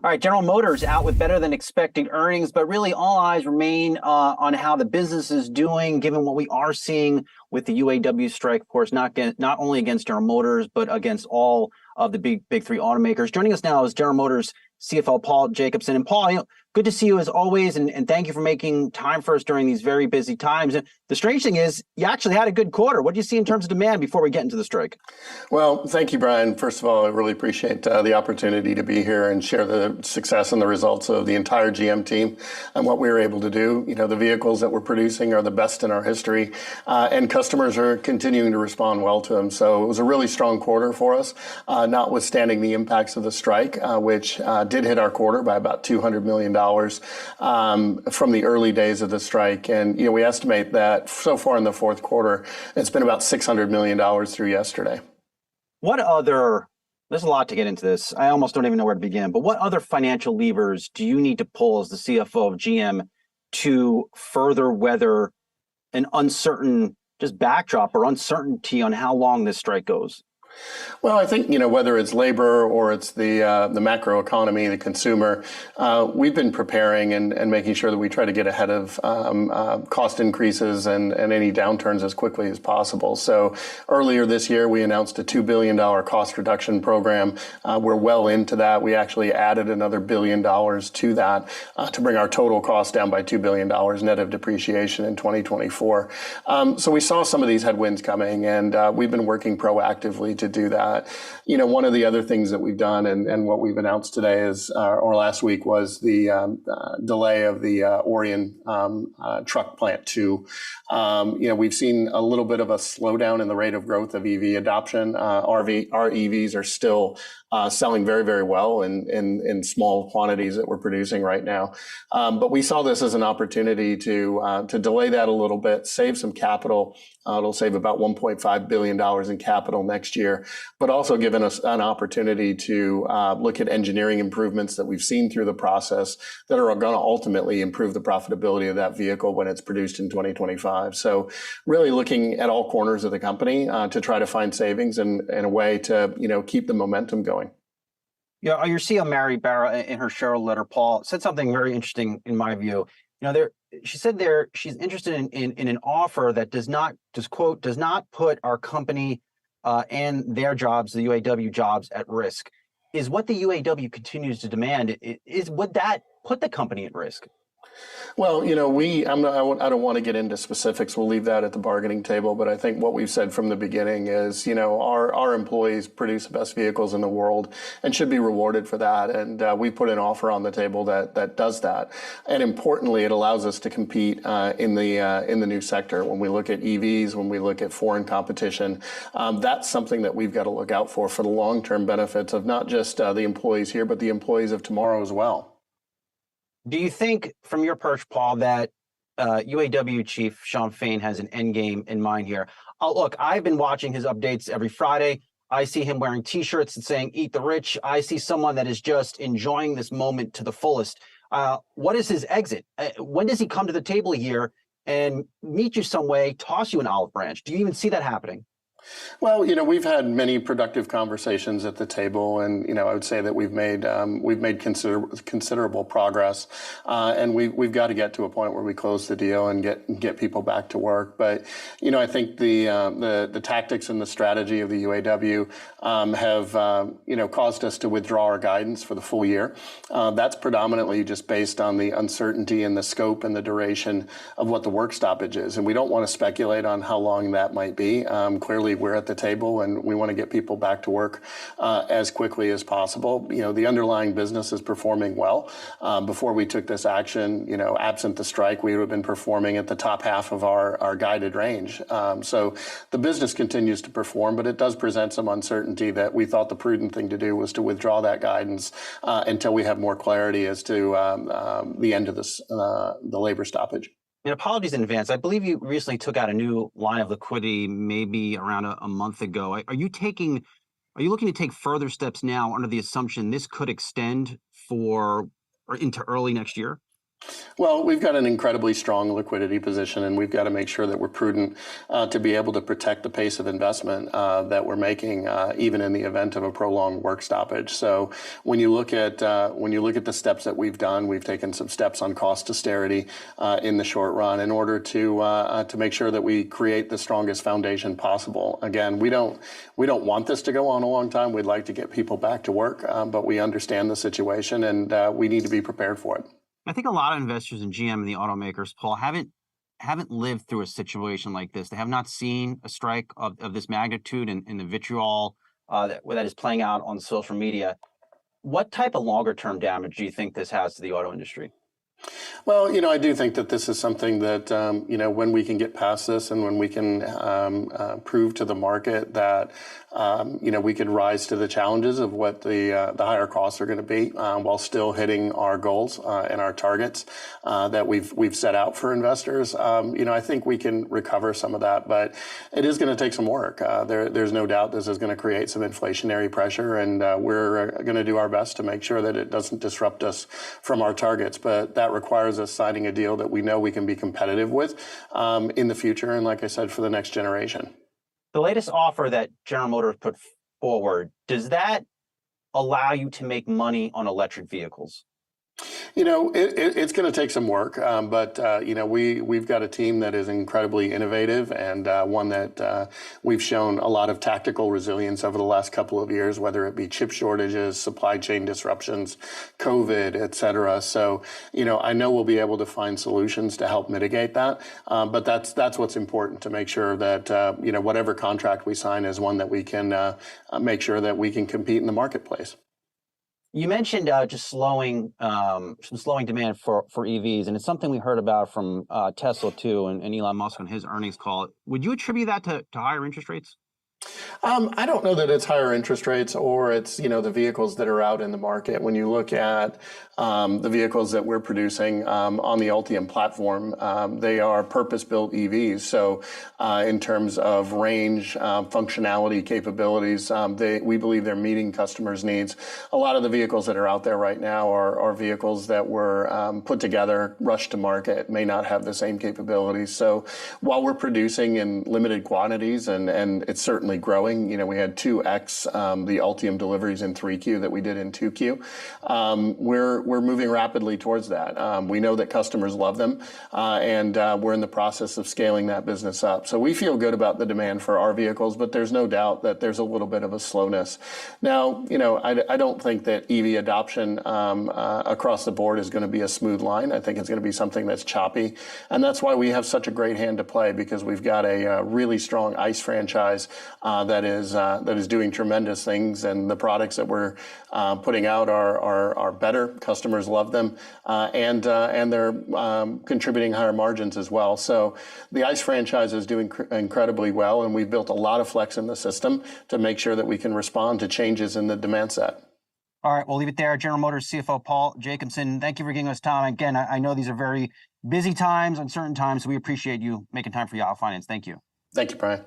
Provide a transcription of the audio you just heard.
All right, General Motors out with better than expected earnings, but really all eyes remain on how the business is doing, given what we are seeing with the UAW strike, of course, not only against General Motors, but against all of the big three automakers. Joining us now is General Motors CFO Paul Jacobson. And Paul, good to see you as always, and thank you for making time for us during these very busy times. And the strange thing is, you actually had a good quarter. What do you see in terms of demand before we get into the strike? Well, thank you, Brian. First of all, I really appreciate the opportunity to be here and share the success and the results of the entire GM team and what we were able to do. You know, the vehicles that we're producing are the best in our history, and customers are continuing to respond well to them. So it was a really strong quarter for us, notwithstanding the impacts of the strike, which did hit our quarter by about $200 million from the early days of the strike. And, you know, we estimate that so far in the fourth quarter, it's been about $600 million through yesterday. There's a lot to get into this. I almost don't even know where to begin, but what other financial levers do you need to pull as the CFO of GM to further weather an uncertain just backdrop or uncertainty on how long this strike goes? Well, I think, you know, whether it's labor or it's the macro economy, the consumer, we've been preparing and making sure that we try to get ahead of cost increases and any downturns as quickly as possible. So earlier this year, we announced a $2 billion cost reduction program. We're well into that. We actually added another $1 billion to that to bring our total cost down by $2 billion net of depreciation in 2024. So we saw some of these headwinds coming, and we've been working proactively to do that. You know, one of the other things that we've done and what we've announced today is, or last week, was the delay of the Orion truck plant 2. You know, we've seen a little bit of a slowdown in the rate of growth of EV adoption. Our EVs are still selling very, very well in small quantities that we're producing right now. But we saw this as an opportunity to delay that a little bit, save some capital. It'll save about $1.5 billion in capital next year, but also given us an opportunity to look at engineering improvements that we've seen through the process that are going to ultimately improve the profitability of that vehicle when it's produced in 2025. So really looking at all corners of the company to try to find savings and a way to, you know, keep the momentum going. Yeah, your CEO, Mary Barra, in her shareholder letter, Paul, said something very interesting in my view. You know, she said she's interested in an offer that does not, just quote, does not put our company and their jobs, the UAW jobs, at risk. Is what the UAW continues to demand, would that put the company at risk? Well, you know, I don't want to get into specifics. We'll leave that at the bargaining table. But I think what we've said from the beginning is, you know, our employees produce the best vehicles in the world and should be rewarded for that. And we put an offer on the table that does that. And importantly, it allows us to compete in the new sector. When we look at EVs, when we look at foreign competition, that's something that we've got to look out for the long-term benefits of not just the employees here, but the employees of tomorrow as well. Do you think, from your perch, Paul, that UAW chief Shawn Fain has an end game in mind here? Look, I've been watching his updates every Friday. I see him wearing T-shirts and saying, "Eat the rich." I see someone that is just enjoying this moment to the fullest. What is his exit? When does he come to the table here and meet you some way, toss you an olive branch? Do you even see that happening? Well, you know, we've had many productive conversations at the table, and you know, I would say that we've made considerable progress, and we've got to get to a point where we close the deal and get people back to work. But you know, I think the tactics and the strategy of the UAW have you know, caused us to withdraw our guidance for the full year. That's predominantly just based on the uncertainty and the scope and the duration of what the work stoppage is, and we don't want to speculate on how long that might be. Clearly, we're at the table and we want to get people back to work as quickly as possible. You know, the underlying business is performing well. Before we took this action, you know, absent the strike, we would have been performing at the top half of our guided range. So the business continues to perform, but it does present some uncertainty that we thought the prudent thing to do was to withdraw that guidance until we have more clarity as to the end of the labor stoppage. And apologies in advance. I believe you recently took out a new line of liquidity, maybe around a month ago. Are you looking to take further steps now under the assumption this could extend or into early next year? Well, we've got an incredibly strong liquidity position, and we've got to make sure that we're prudent to be able to protect the pace of investment that we're making, even in the event of a prolonged work stoppage. So, when you look at the steps that we've done, we've taken some steps on cost austerity in the short run in order to make sure that we create the strongest foundation possible. Again, we don't want this to go on a long time. We'd like to get people back to work, but we understand the situation, and we need to be prepared for it. I think a lot of investors in GM and the automakers, Paul, haven't lived through a situation like this. They have not seen a strike of this magnitude and the vitriol that is playing out on social media. What type of longer term damage do you think this has to the auto industry? Well, I do think that this is something that, when we can get past this and when we can prove to the market that, we could rise to the challenges of what the higher costs are going to be while still hitting our goals and our targets that we've set out for investors. I think we can recover some of that, but it is going to take some work. There's no doubt this is going to create some inflationary pressure, and we're going to do our best to make sure that it doesn't disrupt us from our targets. But that requires us signing a deal that we know we can be competitive with in the future, and like I said, for the next generation. The latest offer that General Motors put forward, does that allow you to make money on electric vehicles? It's going to take some work, but we've got a team that is incredibly innovative and one that we've shown a lot of tactical resilience over the last couple of years, whether it be chip shortages, supply chain disruptions, COVID, et cetera. So, I know we'll be able to find solutions to help mitigate that. But that's what's important, to make sure that whatever contract we sign is one that we can make sure that we can compete in the marketplace. You mentioned just some slowing demand for EVs, and it's something we heard about from Tesla too, and Elon Musk on his earnings call. Would you attribute that to higher interest rates? I don't know that it's higher interest rates or it's, the vehicles that are out in the market. When you look at the vehicles that we're producing on the Ultium platform, they are purpose-built EVs. So in terms of range, functionality, capabilities, we believe they're meeting customers' needs. A lot of the vehicles that are out there right now are vehicles that were put together, rushed to market, may not have the same capabilities. So while we're producing in limited quantities, and it's certainly growing, we had 2x the Ultium deliveries in 3Q that we did in 2Q. We're moving rapidly towards that. We know that customers love them, and we're in the process of scaling that business up. So we feel good about the demand for our vehicles, but there's no doubt that there's a little bit of a slowness. Now, I don't think that EV adoption across the board is going to be a smooth line. I think it's going to be something that's choppy, and that's why we have such a great hand to play, because we've got a really strong ICE franchise that is doing tremendous things, and the products that we're putting out are better. Customers love them, and they're contributing higher margins as well. So the ICE franchise is doing incredibly well, and we've built a lot of flex in the system to make sure that we can respond to changes in the demand set. All right, we'll leave it there. General Motors CFO Paul Jacobson, thank you for giving us time. Again, I know these are very busy times, uncertain times, so we appreciate you making time for Yahoo Finance. Thank you. Thank you, Brian.